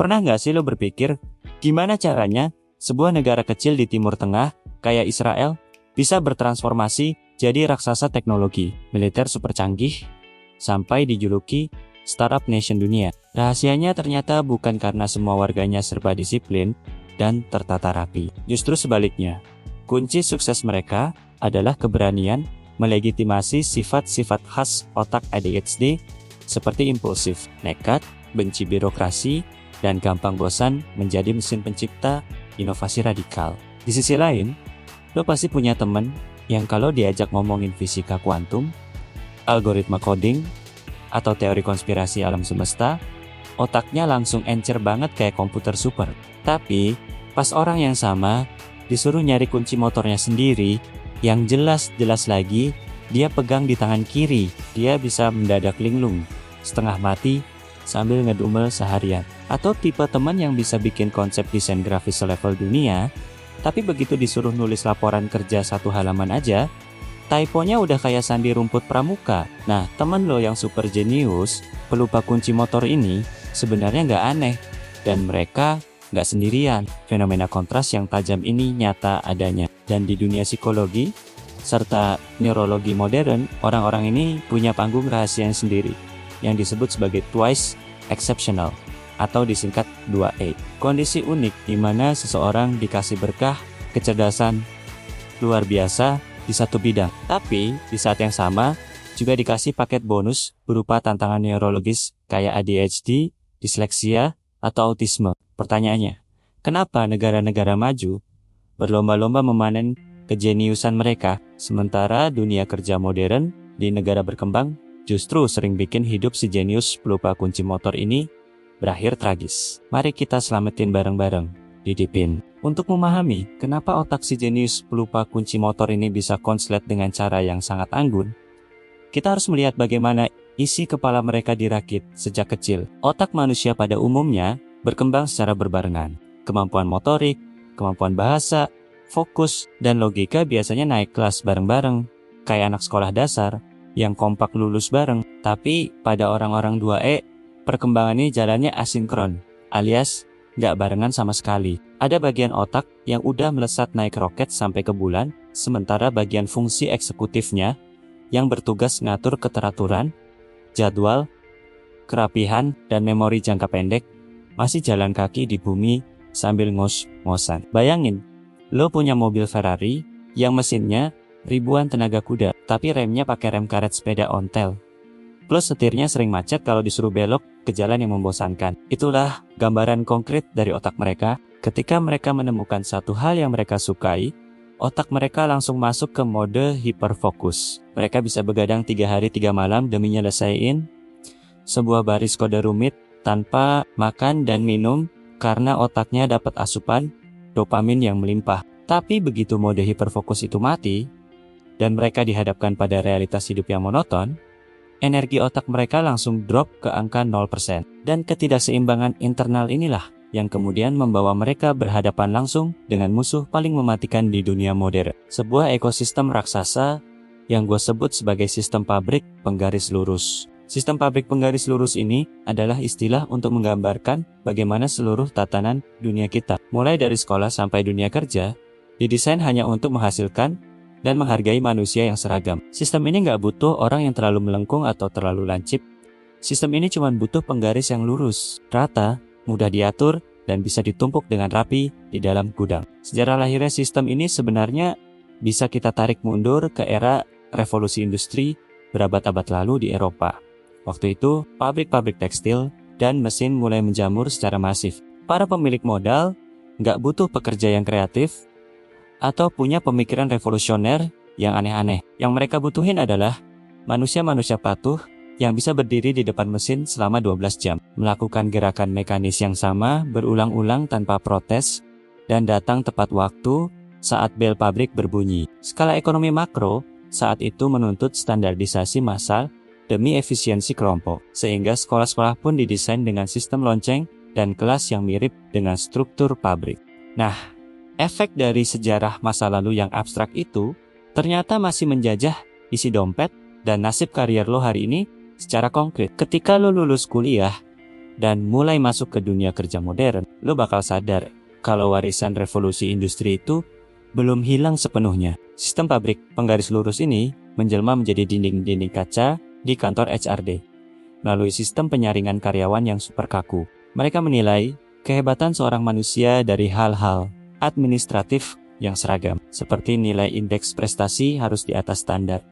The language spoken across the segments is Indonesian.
Pernah nggak sih lo berpikir, gimana caranya sebuah negara kecil di Timur Tengah, kayak Israel, bisa bertransformasi jadi raksasa teknologi, militer super canggih, sampai dijuluki startup nation dunia? Rahasianya ternyata bukan karena semua warganya serba disiplin dan tertata rapi. Justru sebaliknya, kunci sukses mereka adalah keberanian melegitimasi sifat-sifat khas otak ADHD seperti impulsif, nekat, benci birokrasi, dan gampang bosan menjadi mesin pencipta inovasi radikal. Di sisi lain, lo pasti punya temen yang kalau diajak ngomongin fisika kuantum, algoritma coding, atau teori konspirasi alam semesta, otaknya langsung encer banget kayak komputer super. Tapi, pas orang yang sama disuruh nyari kunci motornya sendiri, yang jelas-jelas lagi dia pegang di tangan kiri, dia bisa mendadak linglung, setengah mati, sambil ngedumel seharian. Atau tipe teman yang bisa bikin konsep desain grafis selevel dunia, tapi begitu disuruh nulis laporan kerja 1 halaman aja, typonya udah kayak Sandi Rumput Pramuka. Nah, temen lo yang super jenius, pelupa kunci motor ini, sebenarnya nggak aneh. Dan mereka nggak sendirian. Fenomena kontras yang tajam ini nyata adanya. Dan di dunia psikologi, serta neurologi modern, orang-orang ini punya panggung rahasia yang sendiri, yang disebut sebagai twice exceptional, atau disingkat 2E. Kondisi unik di mana seseorang dikasih berkah kecerdasan luar biasa di satu bidang, tapi di saat yang sama juga dikasih paket bonus berupa tantangan neurologis kayak ADHD, disleksia, atau autisme. Pertanyaannya, kenapa negara-negara maju berlomba-lomba memanen kejeniusan mereka, sementara dunia kerja modern di negara berkembang justru sering bikin hidup si jenius pelupa kunci motor ini berakhir tragis? Mari kita selamatin bareng-bareng di Dipin. Untuk memahami kenapa otak si jenius pelupa kunci motor ini bisa konslet dengan cara yang sangat anggun, kita harus melihat bagaimana isi kepala mereka dirakit sejak kecil. Otak manusia pada umumnya berkembang secara berbarengan. Kemampuan motorik, kemampuan bahasa, fokus, dan logika biasanya naik kelas bareng-bareng, kayak anak sekolah dasar yang kompak lulus bareng. Tapi pada orang-orang 2E, perkembangan ini jalannya asinkron, alias nggak barengan sama sekali. Ada bagian otak yang udah melesat naik roket sampai ke bulan, sementara bagian fungsi eksekutifnya yang bertugas ngatur keteraturan, jadwal, kerapihan, dan memori jangka pendek masih jalan kaki di bumi sambil ngos-ngosan. Bayangin, lo punya mobil Ferrari yang mesinnya ribuan tenaga kuda, tapi remnya pakai rem karet sepeda ontel. Plus setirnya sering macet kalau disuruh belok ke jalan yang membosankan. Itulah gambaran konkret dari otak mereka. Ketika mereka menemukan satu hal yang mereka sukai, otak mereka langsung masuk ke mode hiperfokus. Mereka bisa begadang 3 hari 3 malam demi nyelesain sebuah baris kode rumit tanpa makan dan minum karena otaknya dapat asupan dopamin yang melimpah. Tapi begitu mode hiperfokus itu mati dan mereka dihadapkan pada realitas hidup yang monoton, energi otak mereka langsung drop ke angka 0%. Dan ketidakseimbangan internal inilah yang kemudian membawa mereka berhadapan langsung dengan musuh paling mematikan di dunia modern. Sebuah ekosistem raksasa yang gue sebut sebagai sistem pabrik penggaris lurus. Sistem pabrik penggaris lurus ini adalah istilah untuk menggambarkan bagaimana seluruh tatanan dunia kita, mulai dari sekolah sampai dunia kerja, didesain hanya untuk menghasilkan dan menghargai manusia yang seragam. Sistem ini nggak butuh orang yang terlalu melengkung atau terlalu lancip. Sistem ini cuma butuh penggaris yang lurus, rata, mudah diatur, dan bisa ditumpuk dengan rapi di dalam gudang. Sejarah lahirnya sistem ini sebenarnya bisa kita tarik mundur ke era revolusi industri berabad-abad lalu di Eropa. Waktu itu, pabrik-pabrik tekstil dan mesin mulai menjamur secara masif. Para pemilik modal nggak butuh pekerja yang kreatif atau punya pemikiran revolusioner yang aneh-aneh. Yang mereka butuhin adalah manusia-manusia patuh yang bisa berdiri di depan mesin selama 12 jam, melakukan gerakan mekanis yang sama berulang-ulang tanpa protes, dan datang tepat waktu saat bel pabrik berbunyi. Skala ekonomi makro saat itu menuntut standarisasi massal demi efisiensi kelompok, sehingga sekolah-sekolah pun didesain dengan sistem lonceng dan kelas yang mirip dengan struktur pabrik. Nah, efek dari sejarah masa lalu yang abstrak itu ternyata masih menjajah isi dompet dan nasib karier lo hari ini secara konkret. Ketika lo lulus kuliah, dan mulai masuk ke dunia kerja modern, lo bakal sadar kalau warisan revolusi industri itu belum hilang sepenuhnya. Sistem pabrik penggaris lurus ini menjelma menjadi dinding-dinding kaca di kantor HRD melalui sistem penyaringan karyawan yang super kaku. Mereka menilai kehebatan seorang manusia dari hal-hal administratif yang seragam, seperti nilai indeks prestasi harus di atas standar,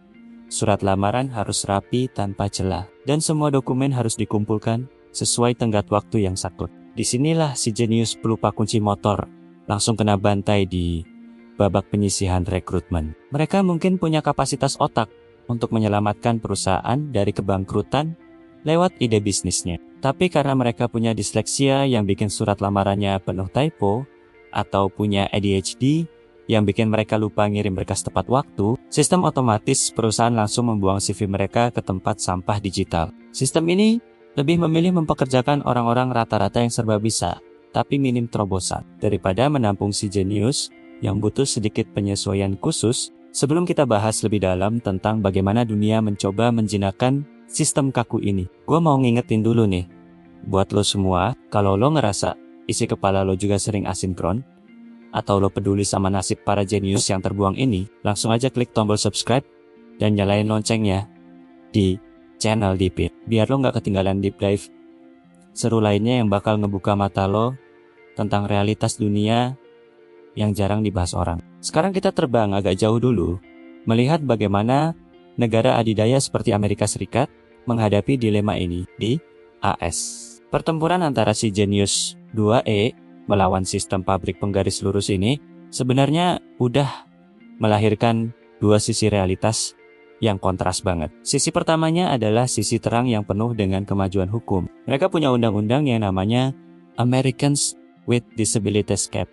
surat lamaran harus rapi tanpa celah, dan semua dokumen harus dikumpulkan sesuai tenggat waktu yang saklek. Disinilah si jenius pelupa kunci motor langsung kena bantai di babak penyisihan rekrutmen. Mereka mungkin punya kapasitas otak untuk menyelamatkan perusahaan dari kebangkrutan lewat ide bisnisnya. Tapi karena mereka punya disleksia yang bikin surat lamarannya penuh typo, atau punya ADHD yang bikin mereka lupa ngirim berkas tepat waktu, sistem otomatis perusahaan langsung membuang CV mereka ke tempat sampah digital. Sistem ini lebih memilih mempekerjakan orang-orang rata-rata yang serba bisa, tapi minim terobosan, daripada menampung si jenius yang butuh sedikit penyesuaian khusus. Sebelum kita bahas lebih dalam tentang bagaimana dunia mencoba menjinakkan sistem kaku ini, gue mau ngingetin dulu nih, buat lo semua, kalau lo ngerasa isi kepala lo juga sering asinkron, atau lo peduli sama nasib para jenius yang terbuang ini, langsung aja klik tombol subscribe dan nyalain loncengnya di channel Deep It, biar lo nggak ketinggalan deep dive seru lainnya yang bakal ngebuka mata lo tentang realitas dunia yang jarang dibahas orang. Sekarang kita terbang agak jauh dulu, melihat bagaimana negara adidaya seperti Amerika Serikat menghadapi dilema ini di AS. Pertempuran antara si Genius 2E melawan sistem pabrik penggaris lurus ini sebenarnya udah melahirkan dua sisi realitas yang kontras banget. Sisi pertamanya adalah sisi terang yang penuh dengan kemajuan hukum. Mereka punya undang-undang yang namanya Americans with Disabilities Act.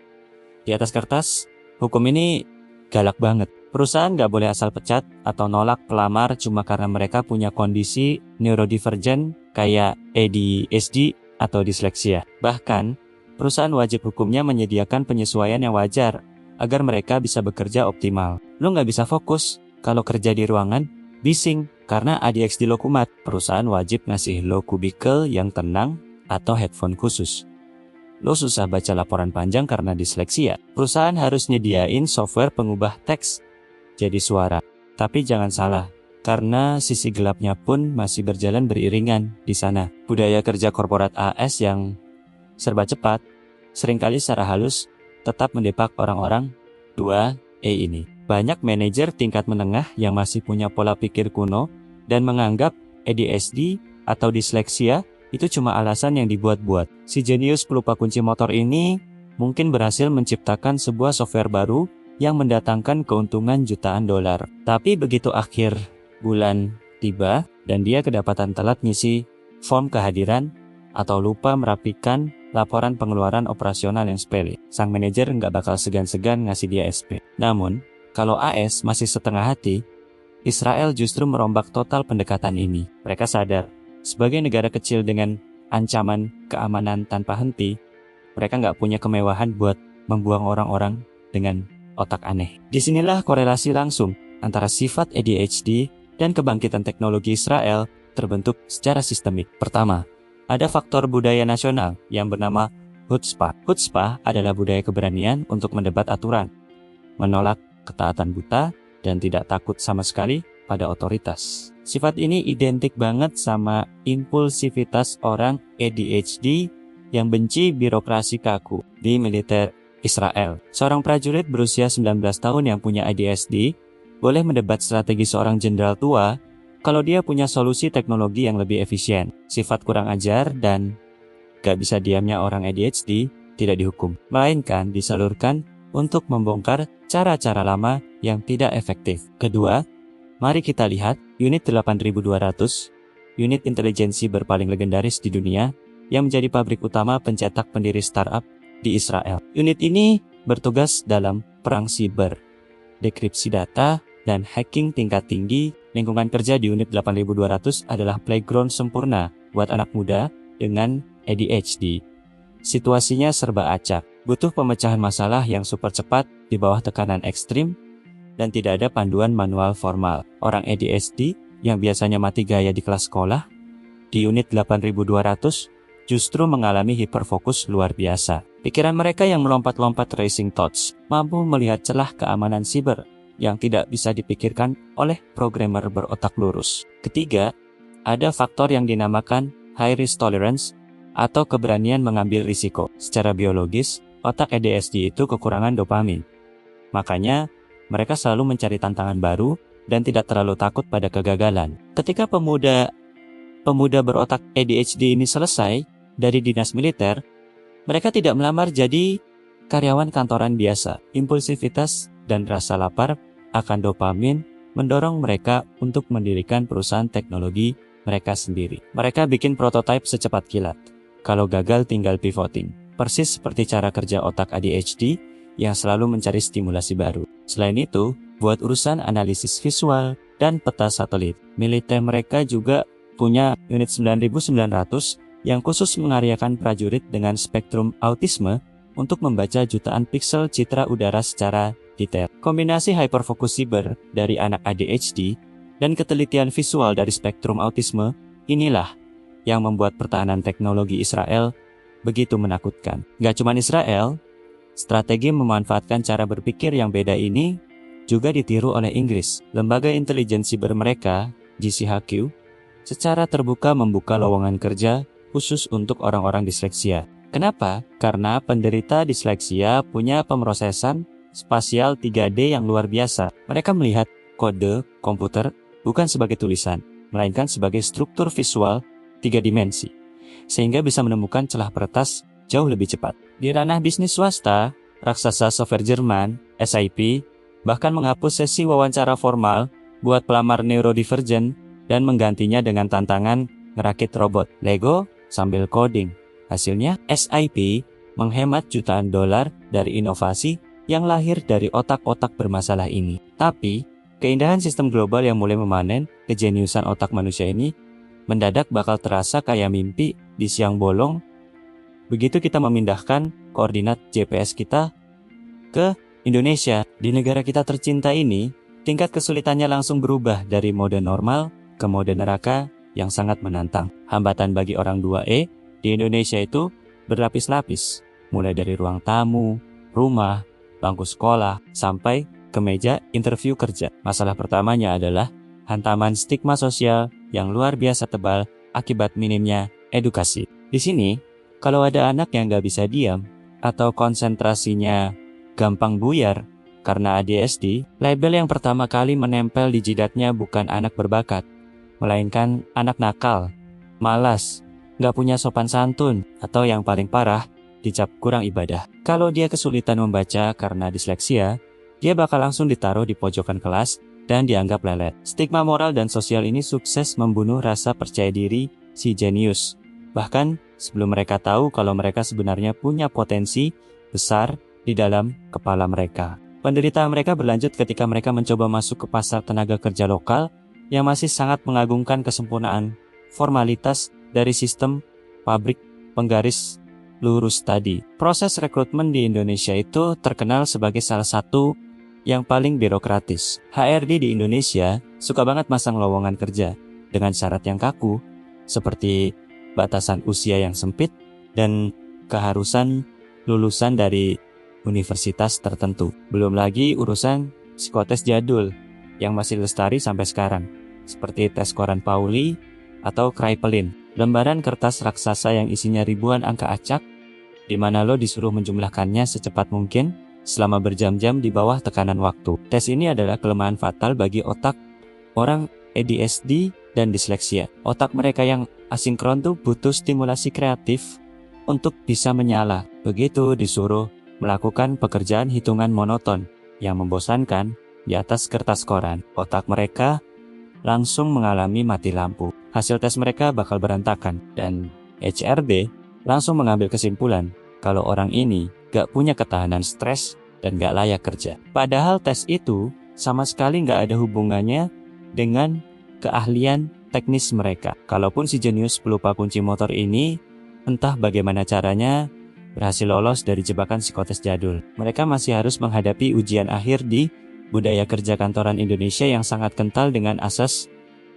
Di atas kertas, hukum ini galak banget. Perusahaan nggak boleh asal pecat atau nolak pelamar cuma karena mereka punya kondisi neurodivergent kayak ADHD atau disleksia. Bahkan, perusahaan wajib hukumnya menyediakan penyesuaian yang wajar agar mereka bisa bekerja optimal. Lo nggak bisa fokus kalau kerja di ruangan bising karena ADHD lo kumat. Perusahaan wajib ngasih lo kubikel yang tenang atau headphone khusus. Lo susah baca laporan panjang karena disleksia. Perusahaan harus nyediain software pengubah teks jadi suara. Tapi jangan salah, karena sisi gelapnya pun masih berjalan beriringan di sana. Budaya kerja korporat AS yang serba cepat, seringkali secara halus tetap mendepak orang-orang 2E ini. Banyak manajer tingkat menengah yang masih punya pola pikir kuno dan menganggap ADHD atau disleksia itu cuma alasan yang dibuat-buat. Si jenius pelupa kunci motor ini mungkin berhasil menciptakan sebuah software baru yang mendatangkan keuntungan jutaan dolar. Tapi begitu akhir bulan tiba dan dia kedapatan telat ngisi form kehadiran atau lupa merapikan laporan pengeluaran operasional yang sepele, sang manajer nggak bakal segan-segan ngasih dia SP. Namun, kalau AS masih setengah hati, Israel justru merombak total pendekatan ini. Mereka sadar, sebagai negara kecil dengan ancaman keamanan tanpa henti, mereka nggak punya kemewahan buat membuang orang-orang dengan otak aneh. Disinilah korelasi langsung antara sifat ADHD dan kebangkitan teknologi Israel terbentuk secara sistemik. Pertama, ada faktor budaya nasional yang bernama chutzpah. Chutzpah adalah budaya keberanian untuk mendebat aturan, menolak ketaatan buta, dan tidak takut sama sekali pada otoritas. Sifat ini identik banget sama impulsivitas orang ADHD yang benci birokrasi kaku di militer Israel. Seorang prajurit berusia 19 tahun yang punya ADHD boleh mendebat strategi seorang jenderal tua kalau dia punya solusi teknologi yang lebih efisien. Sifat kurang ajar dan gak bisa diamnya orang ADHD tidak dihukum, melainkan disalurkan untuk membongkar cara-cara lama yang tidak efektif. Kedua, mari kita lihat unit 8200, unit intelijensi berpaling legendaris di dunia yang menjadi pabrik utama pencetak pendiri startup di Israel. Unit ini bertugas dalam perang siber, dekripsi data, dan hacking tingkat tinggi. Lingkungan kerja di unit 8200 adalah playground sempurna buat anak muda dengan ADHD. Situasinya serba acak, butuh pemecahan masalah yang super cepat di bawah tekanan ekstrim, dan tidak ada panduan manual formal. Orang ADHD yang biasanya mati gaya di kelas sekolah, di unit 8200 justru mengalami hiperfokus luar biasa. Pikiran mereka yang melompat-lompat racing thoughts mampu melihat celah keamanan siber yang tidak bisa dipikirkan oleh programmer berotak lurus. Ketiga, ada faktor yang dinamakan high risk tolerance atau keberanian mengambil risiko. Secara biologis, otak ADHD itu kekurangan dopamin. Makanya, mereka selalu mencari tantangan baru dan tidak terlalu takut pada kegagalan. Ketika pemuda berotak ADHD ini selesai dari dinas militer, mereka tidak melamar jadi karyawan kantoran biasa. Impulsivitas dan rasa lapar akan dopamin mendorong mereka untuk mendirikan perusahaan teknologi mereka sendiri. Mereka bikin prototipe secepat kilat. Kalau gagal tinggal pivoting. Persis seperti cara kerja otak ADHD yang selalu mencari stimulasi baru. Selain itu, buat urusan analisis visual dan peta satelit, militer mereka juga punya unit 9900 yang khusus mengaryakan prajurit dengan spektrum autisme untuk membaca jutaan piksel citra udara secara detail. Kombinasi hyperfokus siber dari anak ADHD dan ketelitian visual dari spektrum autisme, inilah yang membuat pertahanan teknologi Israel begitu menakutkan. Gak cuma Israel, strategi memanfaatkan cara berpikir yang beda ini juga ditiru oleh Inggris. Lembaga intelijen siber mereka, GCHQ, secara terbuka membuka lowongan kerja khusus untuk orang-orang disleksia. Kenapa? Karena penderita disleksia punya pemrosesan spasial 3D yang luar biasa. Mereka melihat kode komputer bukan sebagai tulisan, melainkan sebagai struktur visual 3 dimensi, sehingga bisa menemukan celah peretas jauh lebih cepat. Di ranah bisnis swasta, raksasa software Jerman, SAP, bahkan menghapus sesi wawancara formal buat pelamar neurodivergent dan menggantinya dengan tantangan ngerakit robot Lego sambil coding. Hasilnya, SAP menghemat jutaan dolar dari inovasi yang lahir dari otak-otak bermasalah ini. Tapi, keindahan sistem global yang mulai memanen kejeniusan otak manusia ini mendadak bakal terasa kayak mimpi di siang bolong begitu kita memindahkan koordinat GPS kita ke Indonesia. Di negara kita tercinta ini, tingkat kesulitannya langsung berubah dari mode normal ke mode neraka yang sangat menantang. Hambatan bagi orang 2E di Indonesia itu berlapis-lapis, mulai dari ruang tamu, rumah, bangku sekolah, sampai ke meja interview kerja. Masalah pertamanya adalah hantaman stigma sosial yang luar biasa tebal akibat minimnya edukasi. Di sini, kalau ada anak yang gak bisa diam atau konsentrasinya gampang buyar karena ADHD, label yang pertama kali menempel di jidatnya bukan anak berbakat, melainkan anak nakal, malas, gak punya sopan santun, atau yang paling parah, dicap kurang ibadah. Kalau dia kesulitan membaca karena disleksia, dia bakal langsung ditaruh di pojokan kelas dan dianggap lelet. Stigma moral dan sosial ini sukses membunuh rasa percaya diri si jenius. Bahkan sebelum mereka tahu kalau mereka sebenarnya punya potensi besar di dalam kepala mereka. Penderitaan mereka berlanjut ketika mereka mencoba masuk ke pasar tenaga kerja lokal yang masih sangat mengagungkan kesempurnaan formalitas dari sistem pabrik penggaris lurus tadi. Proses rekrutmen di Indonesia itu terkenal sebagai salah satu yang paling birokratis. HRD di Indonesia suka banget masang lowongan kerja dengan syarat yang kaku, seperti batasan usia yang sempit dan keharusan lulusan dari universitas tertentu. Belum lagi urusan psikotes jadul yang masih lestari sampai sekarang, seperti tes koran Pauli atau Kraepelin, lembaran kertas raksasa yang isinya ribuan angka acak, di mana lo disuruh menjumlahkannya secepat mungkin selama berjam-jam di bawah tekanan waktu. Tes ini adalah kelemahan fatal bagi otak orang ADHD dan disleksia. Otak mereka yang asinkron tuh butuh stimulasi kreatif untuk bisa menyala. Begitu disuruh melakukan pekerjaan hitungan monoton yang membosankan di atas kertas koran, otak mereka langsung mengalami mati lampu. Hasil tes mereka bakal berantakan dan HRD langsung mengambil kesimpulan kalau orang ini gak punya ketahanan stres dan gak layak kerja. Padahal tes itu sama sekali gak ada hubungannya dengan keahlian teknis mereka. Kalaupun si jenius pelupa kunci motor ini entah bagaimana caranya berhasil lolos dari jebakan psikotes jadul, mereka masih harus menghadapi ujian akhir di budaya kerja kantoran Indonesia yang sangat kental dengan asas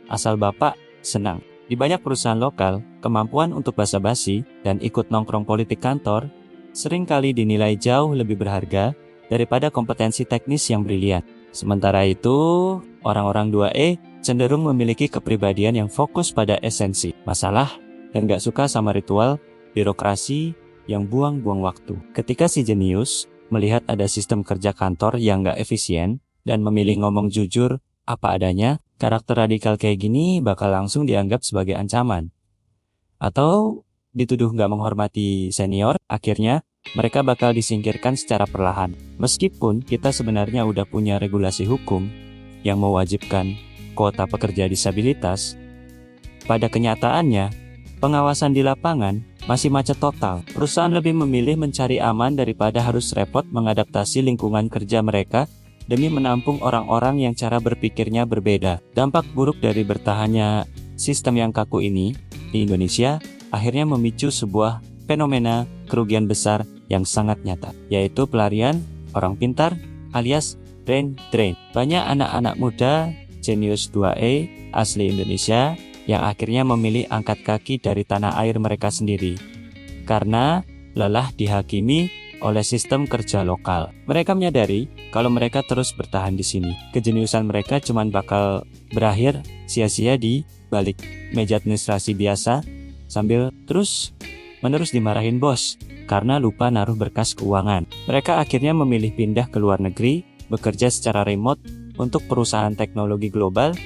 asal bapak senang. Di banyak perusahaan lokal, kemampuan untuk basa-basi dan ikut nongkrong politik kantor seringkali dinilai jauh lebih berharga daripada kompetensi teknis yang brilian. Sementara itu, orang-orang 2E cenderung memiliki kepribadian yang fokus pada esensi, masalah, dan gak suka sama ritual, birokrasi yang buang-buang waktu. Ketika si jenius melihat ada sistem kerja kantor yang gak efisien dan memilih ngomong jujur apa adanya, karakter radikal kayak gini bakal langsung dianggap sebagai ancaman. Atau dituduh gak menghormati senior, akhirnya mereka bakal disingkirkan secara perlahan. Meskipun kita sebenarnya udah punya regulasi hukum yang mewajibkan kuota pekerja disabilitas, pada kenyataannya, pengawasan di lapangan masih macet total. Perusahaan lebih memilih mencari aman daripada harus repot mengadaptasi lingkungan kerja mereka demi menampung orang-orang yang cara berpikirnya berbeda. Dampak buruk dari bertahannya sistem yang kaku ini di Indonesia akhirnya memicu sebuah fenomena kerugian besar yang sangat nyata, yaitu pelarian orang pintar alias brain drain. Banyak anak-anak muda jenius 2E asli Indonesia yang akhirnya memilih angkat kaki dari tanah air mereka sendiri karena lelah dihakimi oleh sistem kerja lokal. Mereka menyadari kalau mereka terus bertahan di sini, kejeniusan mereka cuma bakal berakhir sia-sia di balik meja administrasi biasa sambil terus-menerus dimarahin bos karena lupa naruh berkas keuangan. Mereka akhirnya memilih pindah ke luar negeri, bekerja secara remote untuk perusahaan teknologi global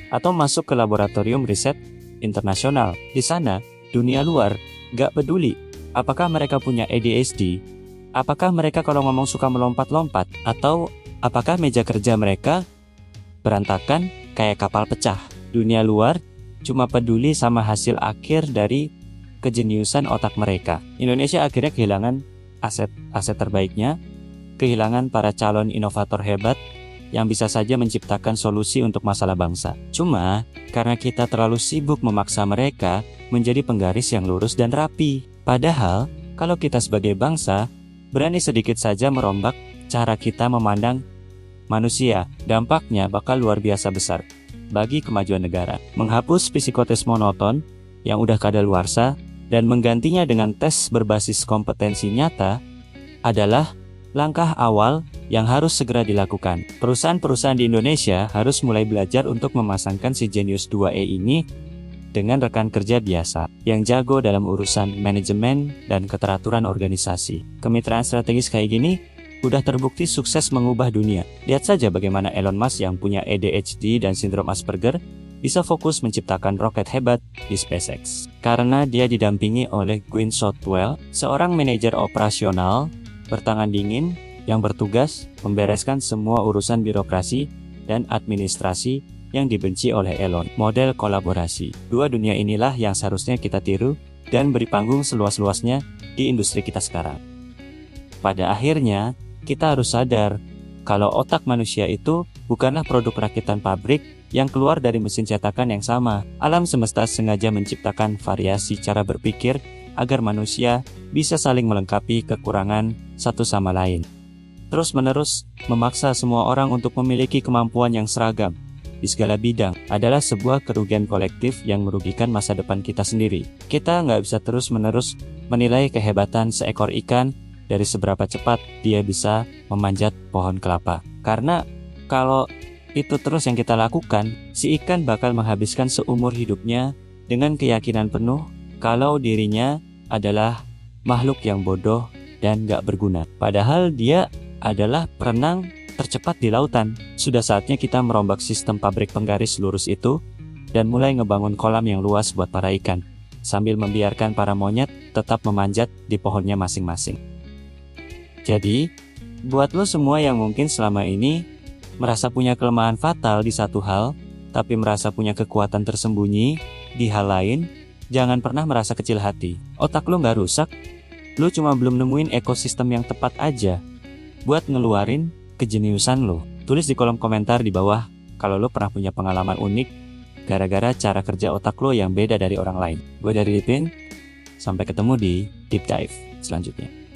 atau masuk ke laboratorium riset internasional. Di sana, dunia luar gak peduli apakah mereka punya ADHD, apakah mereka kalau ngomong suka melompat-lompat, atau apakah meja kerja mereka berantakan kayak kapal pecah. Dunia luar cuma peduli sama hasil akhir dari kejeniusan otak mereka. Indonesia akhirnya kehilangan aset terbaiknya, kehilangan para calon inovator hebat yang bisa saja menciptakan solusi untuk masalah bangsa. Cuma karena kita terlalu sibuk memaksa mereka menjadi penggaris yang lurus dan rapi. Padahal kalau kita sebagai bangsa berani sedikit saja merombak cara kita memandang manusia, dampaknya bakal luar biasa besar bagi kemajuan negara. Menghapus psikotes monoton yang udah kadaluarsa dan menggantinya dengan tes berbasis kompetensi nyata adalah langkah awal yang harus segera dilakukan. Perusahaan-perusahaan di Indonesia harus mulai belajar untuk memasangkan si jenius 2E ini dengan rekan kerja biasa yang jago dalam urusan manajemen dan keteraturan organisasi. Kemitraan strategis kayak gini udah terbukti sukses mengubah dunia. Lihat saja bagaimana Elon Musk yang punya ADHD dan sindrom Asperger bisa fokus menciptakan roket hebat di SpaceX. Karena dia didampingi oleh Gwyneth Shotwell, seorang manajer operasional bertangan dingin yang bertugas membereskan semua urusan birokrasi dan administrasi yang dibenci oleh Elon. Model kolaborasi. Dua dunia inilah yang seharusnya kita tiru dan beri panggung seluas-luasnya di industri kita sekarang. Pada akhirnya, kita harus sadar kalau otak manusia itu bukanlah produk rakitan pabrik yang keluar dari mesin cetakan yang sama. Alam semesta sengaja menciptakan variasi cara berpikir agar manusia bisa saling melengkapi kekurangan satu sama lain. Terus-menerus memaksa semua orang untuk memiliki kemampuan yang seragam di segala bidang adalah sebuah kerugian kolektif yang merugikan masa depan kita sendiri. Kita nggak bisa terus-menerus menilai kehebatan seekor ikan dari seberapa cepat dia bisa memanjat pohon kelapa. Karena kalau itu terus yang kita lakukan, si ikan bakal menghabiskan seumur hidupnya dengan keyakinan penuh kalau dirinya adalah makhluk yang bodoh dan gak berguna. Padahal dia adalah perenang tercepat di lautan. Sudah saatnya kita merombak sistem pabrik penggaris lurus itu dan mulai ngebangun kolam yang luas buat para ikan, sambil membiarkan para monyet tetap memanjat di pohonnya masing-masing. Jadi, buat lo semua yang mungkin selama ini merasa punya kelemahan fatal di satu hal, tapi merasa punya kekuatan tersembunyi di hal lain, jangan pernah merasa kecil hati. Otak lo gak rusak, lo cuma belum nemuin ekosistem yang tepat aja buat ngeluarin kejeniusan lo. Tulis di kolom komentar di bawah kalau lo pernah punya pengalaman unik gara-gara cara kerja otak lo yang beda dari orang lain. Gue dari Lipin, sampai ketemu di Deep Dive selanjutnya.